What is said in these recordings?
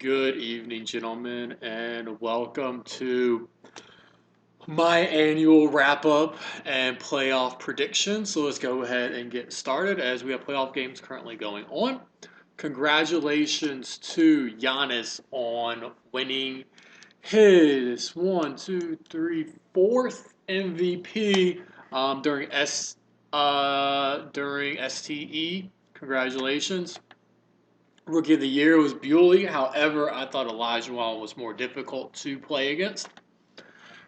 Good evening, gentlemen, and welcome to my annual wrap up and playoff predictions. So let's go ahead and get started as we have playoff games currently going on. Congratulations to Giannis on winning his fourth MVP during STE. Congratulations. Rookie of the Year was Bewley. However, I thought Olajuwon was more difficult to play against.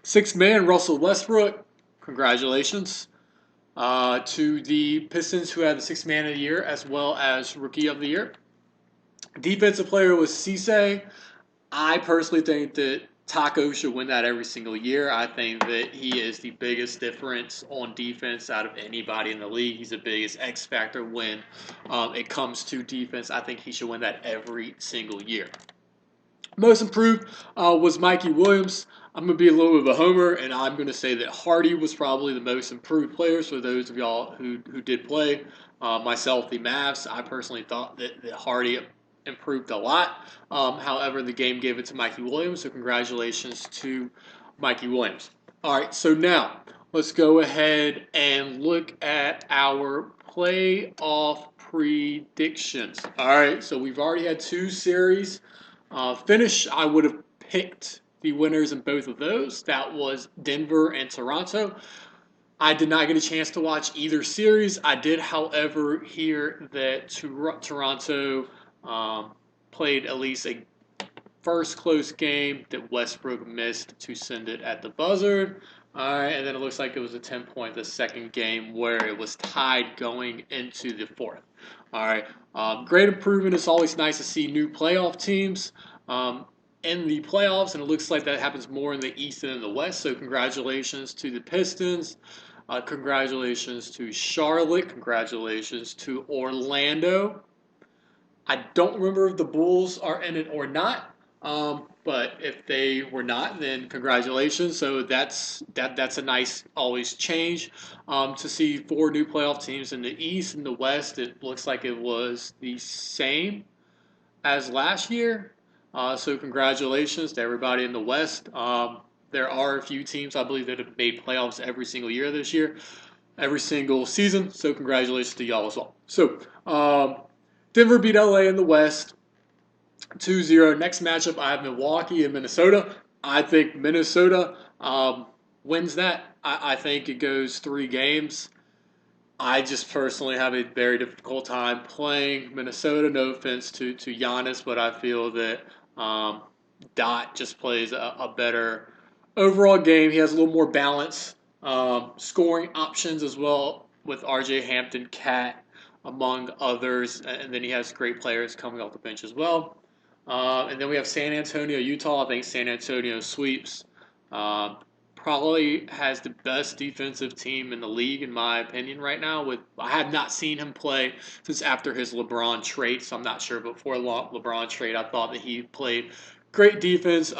Sixth man, Russell Westbrook. Congratulations to the Pistons, who had the sixth man of the year as well as Rookie of the Year. Defensive player was Cisse. I personally think that Taco should win that every single year. I think that he is the biggest difference on defense out of anybody in the league. He's the biggest X factor when it comes to defense. I think he should win that every single year. Most improved was Mikey Williams. I'm going to be a little bit of a homer, and I'm going to say that Hardy was probably the most improved player. So those of y'all who did play, myself, the Mavs, I personally thought that Hardy improved a lot. However, the game gave it to Mikey Williams, so congratulations to Mikey Williams. All right, so now let's go ahead and look at our playoff predictions. All right, so we've already had two series finish. I would have picked the winners in both of those. That was Denver and Toronto. I did not get a chance to watch either series. I did, however, hear that Toronto played at least a first close game that Westbrook missed to send it at the buzzer. All right, and then it looks like it was a 10-point the second game where it was tied going into the fourth. All right, great improvement. It's always nice to see new playoff teams in the playoffs, and it looks like that happens more in the East than in the West. So congratulations to the Pistons. Congratulations to Charlotte. Congratulations to Orlando. I don't remember if the Bulls are in it or not, but if they were not, then congratulations. So that's a nice always change to see four new playoff teams in the East and the West. It looks like it was the same as last year. So congratulations to everybody in the West. There are a few teams, I believe, that have made playoffs every single year this year, every single season. So congratulations to y'all as well. So Denver beat LA in the West 2-0. Next matchup, I have Milwaukee and Minnesota. I think Minnesota wins that. I think it goes 3 games. I just personally have a very difficult time playing Minnesota. No offense to Giannis, but I feel that Dot just plays a better overall game. He has a little more balance, scoring options as well with RJ Hampton, Cat, among others. And then he has great players coming off the bench as well. And then we have San Antonio, Utah. I think San Antonio sweeps. Probably has the best defensive team in the league, in my opinion, right now. I have not seen him play since after his LeBron trade, so I'm not sure. But before LeBron trade, I thought that he played great defense,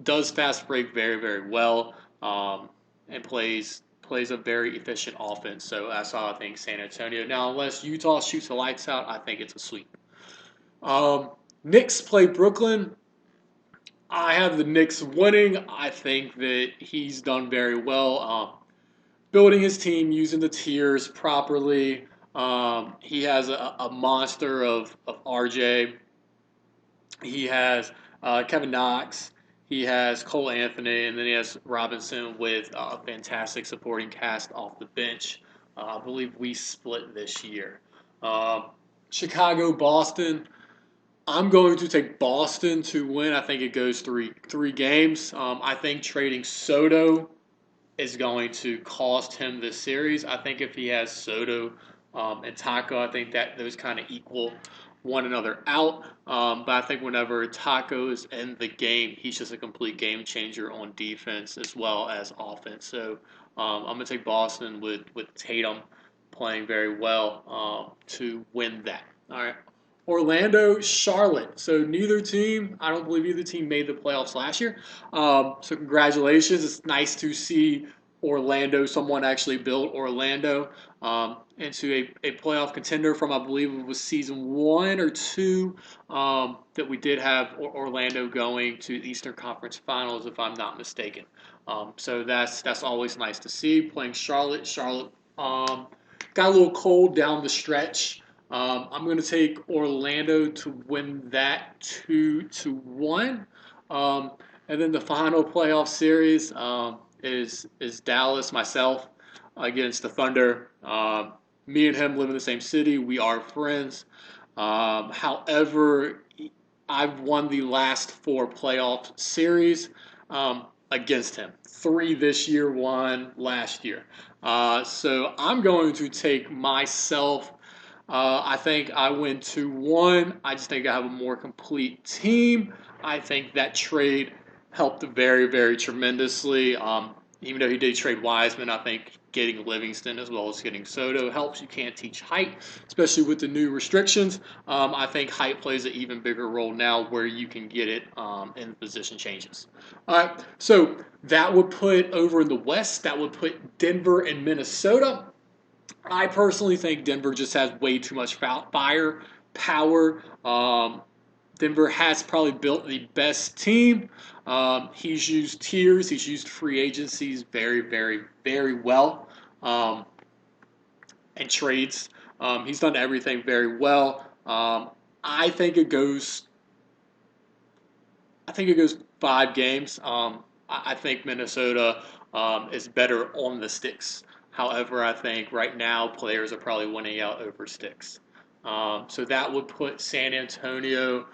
does fast break very, very well, and plays a very efficient offense. So that's how I think San Antonio. Now, unless Utah shoots the lights out, I think it's a sweep. Knicks play Brooklyn. I have the Knicks winning. I think that he's done very well building his team, using the tiers properly. He has a monster of RJ. He has Kevin Knox. He has Cole Anthony, and then he has Robinson with a fantastic supporting cast off the bench. I believe we split this year. Chicago, Boston. I'm going to take Boston to win. I think it goes three games. I think trading Soto is going to cost him this series. I think if he has Soto and Taco, I think that those kind of equal one another out. But I think whenever Taco is in the game, he's just a complete game changer on defense as well as offense. So I'm going to take Boston with Tatum playing very well to win that. All right. Orlando, Charlotte. So I don't believe either team made the playoffs last year. So congratulations. It's nice to see Orlando. Someone actually built Orlando into a playoff contender from, I believe it was season 1 or 2, that we did have Orlando going to the Eastern Conference Finals, if I'm not mistaken. So that's always nice to see. Playing Charlotte. Charlotte got a little cold down the stretch. I'm going to take Orlando to win that 2-1. And then the final playoff series is Dallas, myself, against the Thunder. Me and him live in the same city. We are friends. However, I've won the last 4 playoff series against him. 3 this year, 1 last year. So I'm going to take myself. I think I win 2-1. I just think I have a more complete team. I think that trade helped very, very tremendously. Even though he did trade Wiseman, I think getting Livingston as well as getting Soto helps. You can't teach height, especially with the new restrictions. I think height plays an even bigger role now where you can get it in position changes. All right, so that would put over in the West, that would put Denver and Minnesota. I personally think Denver just has way too much fire power. Denver has probably built the best team. He's used tiers. He's used free agencies very, very, very well, and trades. He's done everything very well. I think it goes. I think it goes 5 games. I think Minnesota is better on the sticks. However, I think right now players are probably winning out over sticks. So that would put San Antonio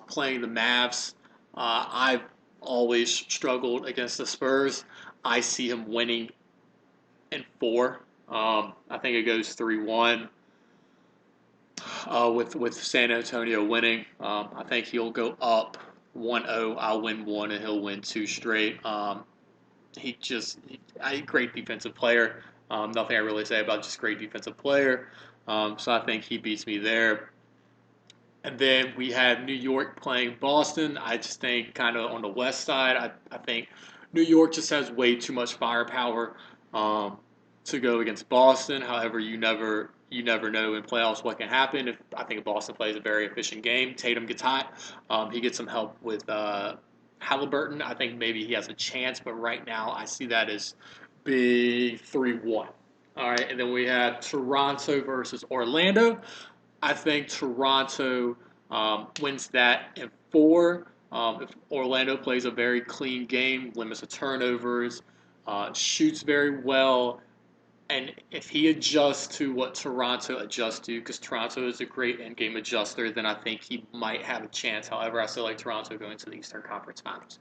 playing the Mavs. I've always struggled against the Spurs. I see him winning in 4. I think it goes 3-1 with San Antonio winning. I think he'll go up 1-0. I'll win 1 and he'll win 2 straight. A great defensive player. Nothing I really say about just great defensive player. So I think he beats me there. And then we have New York playing Boston. I just think kind of on the West side, I think New York just has way too much firepower to go against Boston. However, you never know in playoffs what can happen. I think Boston plays a very efficient game. Tatum gets hot. He gets some help with Halliburton. I think maybe he has a chance, but right now I see that as big 3-1. All right, and then we have Toronto versus Orlando. I think Toronto wins that in 4. If Orlando plays a very clean game, limits the turnovers, shoots very well, and if he adjusts to what Toronto adjusts to, because Toronto is a great end-game adjuster, then I think he might have a chance. However, I still like Toronto going to the Eastern Conference Finals.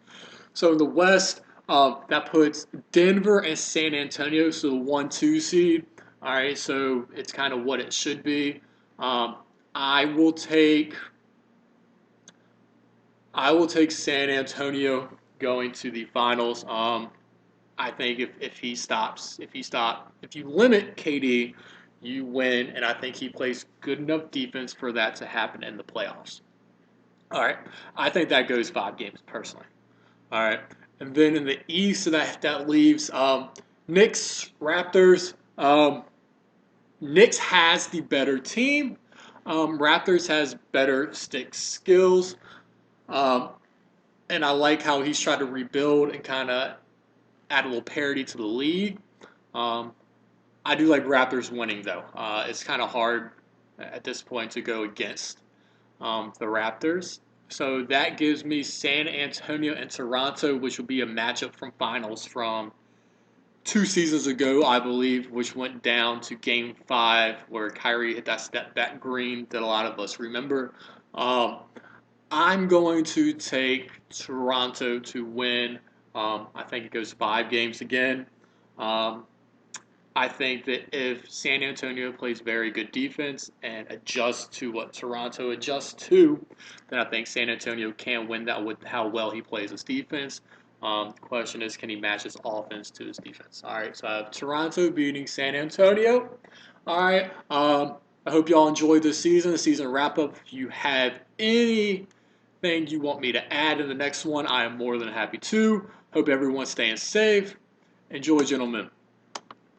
So in the West, that puts Denver and San Antonio, so the 1-2 seed. All right, so it's kind of what it should be. I will take San Antonio going to the finals. I think if you limit KD, you win, and I think he plays good enough defense for that to happen in the playoffs. All right, I think that goes 5 games personally. All right, and then in the East, so that leaves Knicks, Raptors. Knicks has the better team. Raptors has better stick skills. And I like how he's tried to rebuild and kind of add a little parity to the league. I do like Raptors winning, though. It's kind of hard at this point to go against the Raptors. So that gives me San Antonio and Toronto, which will be a matchup from finals from 2 seasons ago, I believe, which went down to Game 5, where Kyrie hit that step back green that a lot of us remember. I'm going to take Toronto to win. I think it goes 5 games again. I think that if San Antonio plays very good defense and adjusts to what Toronto adjusts to, then I think San Antonio can win that with how well he plays his defense. The question is, can he match his offense to his defense? All right, so I have Toronto beating San Antonio. All right, I hope y'all enjoyed this season, the season wrap-up. If you have anything you want me to add in the next one, I am more than happy to. Hope everyone's staying safe. Enjoy, gentlemen.